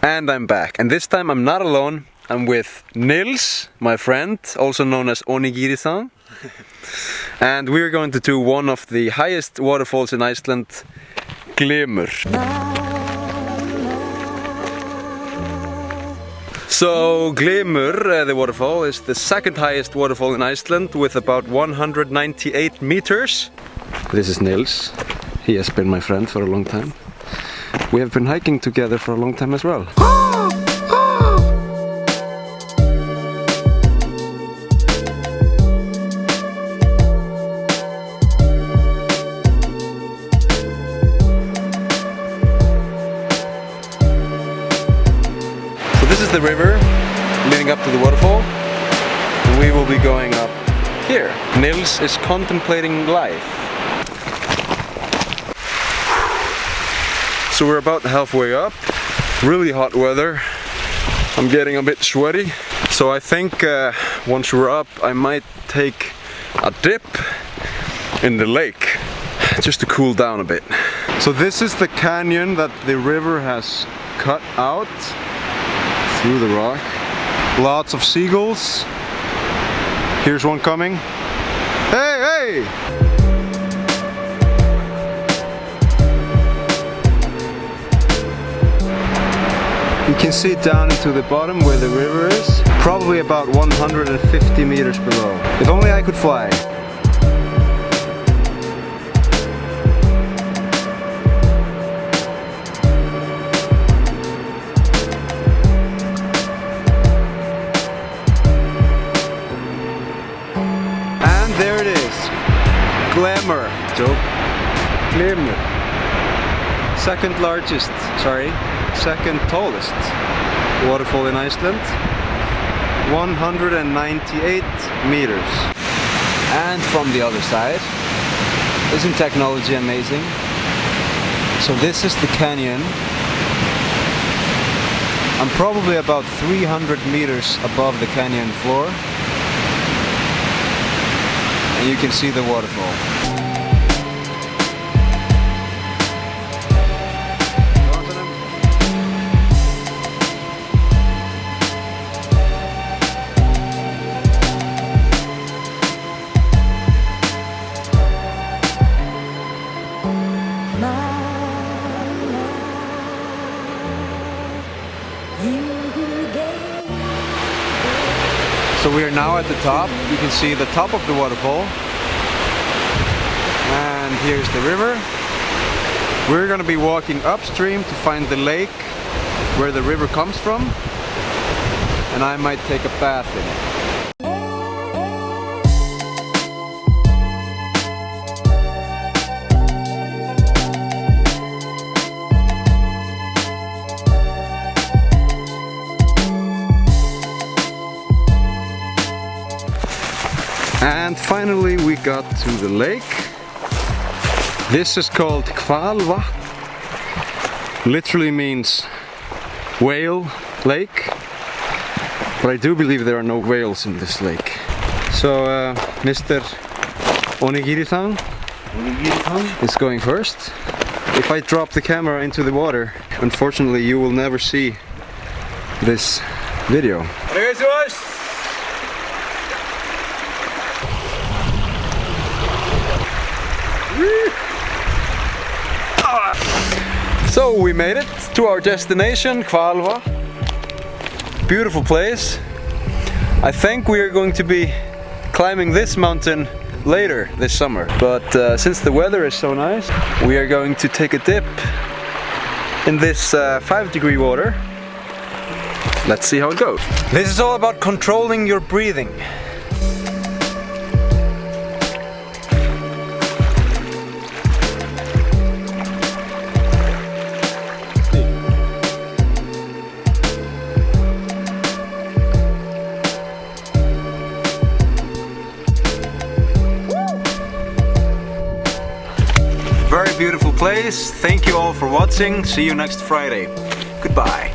And I'm back. And this time I'm not alone. I'm with Nils, my friend, also known as Onigiri-san. And we're going to do one of the highest waterfalls in Iceland, Glymur. So Glymur, the waterfall, is the second highest waterfall in Iceland with about 198 meters. This is Nils. He has been my friend for a long time. We have been hiking together for a long time as well. So this is the river leading up to the waterfall. And we will be going up here. Nils is contemplating life. So we're about halfway up, really hot weather. I'm getting a bit sweaty. So I think once we're up, I might take a dip in the lake, just to cool down a bit. So this is the canyon that the river has cut out through the rock. Lots of seagulls. Here's one coming. Hey, hey! You can see down into the bottom where the river is, probably about 150 meters below. If only I could fly. And there it is, Glymur. Glymur. Second tallest waterfall in Iceland, 198 meters. And from the other side, isn't technology amazing? So this is the canyon. I'm probably about 300 meters above the canyon floor, and you can see the waterfall. So we are now at the top. You can see the top of the waterfall. And here's the river. We're going to be walking upstream to find the lake where the river comes from. And I might take a bath in it. And finally we got to the lake. This is called Hvalvatn. Literally means whale lake. But I do believe there are no whales in this lake. So Mr. Onigiri-san is going first. If I drop the camera into the water, unfortunately you will never see this video. So we made it to our destination, Hvalvatn. Beautiful place. I think we are going to be climbing this mountain later this summer. But since the weather is so nice, we are going to take a dip in this 5-degree water. Let's see how it goes. This is all about controlling your breathing. Very beautiful place. Thank you all for watching. See you next Friday. Goodbye.